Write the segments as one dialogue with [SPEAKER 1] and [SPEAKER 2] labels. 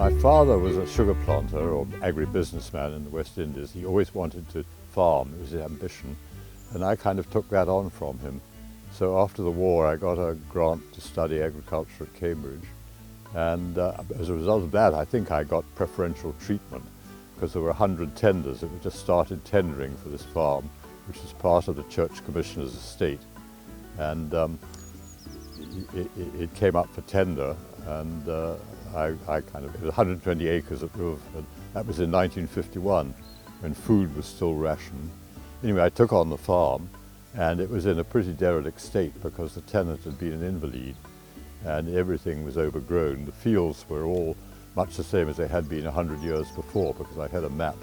[SPEAKER 1] My father was a sugar planter or agribusinessman in the West Indies. He always wanted to farm, it was his ambition, and I kind of took that on from him. So after the war I got a grant to study agriculture at Cambridge, and as a result of that I think I got preferential treatment because there were 100 tenders that just started tendering for this farm, which was part of the Church Commissioner's estate. And it came up for tender, and it was 120 acres at Riverford. That was in 1951, when food was still rationed. Anyway, I took on the farm, and it was in a pretty derelict state because the tenant had been an invalid, and everything was overgrown. The fields were all much the same as they had been 100 years before, because I had a map.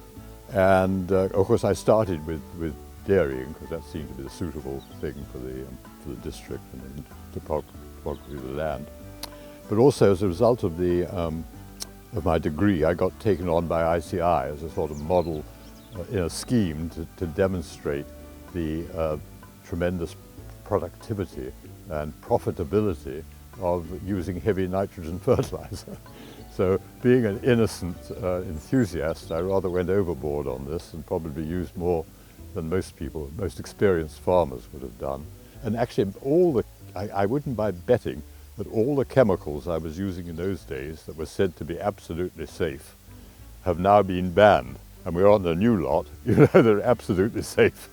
[SPEAKER 1] And of course I started with dairying, because that seemed to be the suitable thing for the district and the topography of the land. But also as a result of my degree, I got taken on by ICI as a sort of model in a scheme to demonstrate the tremendous productivity and profitability of using heavy nitrogen fertilizer. So being an innocent enthusiast, I rather went overboard on this and probably used more than most people, most experienced farmers would have done. And actually I wouldn't mind betting that all the chemicals I was using in those days that were said to be absolutely safe have now been banned. And we're on the new lot, you know, they're absolutely safe.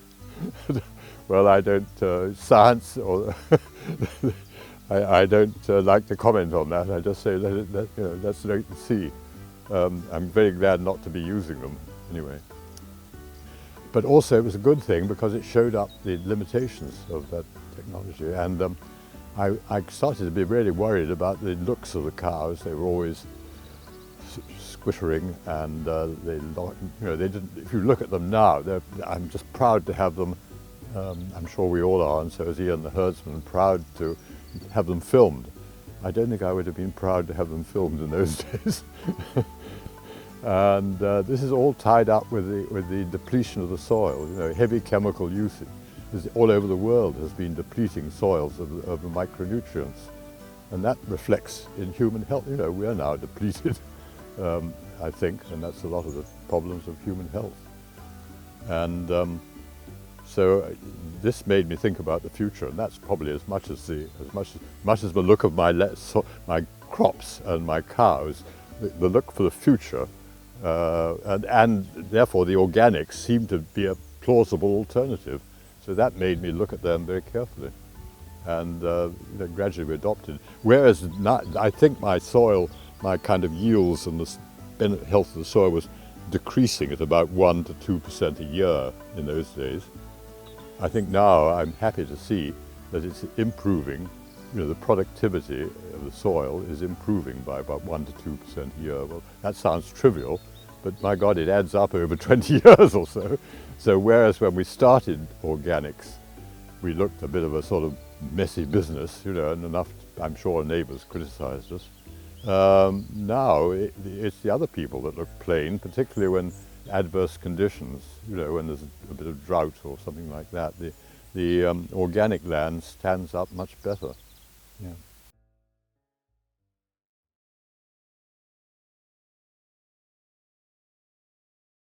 [SPEAKER 1] Well, I don't, science, or I don't like to comment on that. I just say let's wait and see. I'm very glad not to be using them anyway. But also it was a good thing because it showed up the limitations of that technology. And I started to be really worried about the looks of the cows. They were always squittering, and they didn't. If you look at them now, I'm just proud to have them. I'm sure we all are, and so is Ian the herdsman, proud to have them filmed. I don't think I would have been proud to have them filmed in those days. And this is all tied up with the depletion of the soil. You know, heavy chemical usage all over the world has been depleting soils of the micronutrients, and that reflects in human health. You know, we are now depleted, I think, and that's a lot of the problems of human health. And so this made me think about the future, and that's probably as much as the look of my crops and my cows, the look for the future, and therefore the organics seem to be a plausible alternative. So that made me look at them very carefully, and gradually we adopted. Whereas I think my soil, my kind of yields and the health of the soil was decreasing at about 1 to 2% a year in those days. I think now I'm happy to see that it's improving. You know, the productivity of the soil is improving by about 1 to 2% a year. Well, that sounds trivial, but my God, it adds up over 20 years or so. So whereas when we started organics, we looked a bit of a sort of messy business, you know, and enough, I'm sure neighbours criticised us. Now it's the other people that look plain, particularly when adverse conditions, you know, when there's a bit of drought or something like that. The organic land stands up much better. Yeah.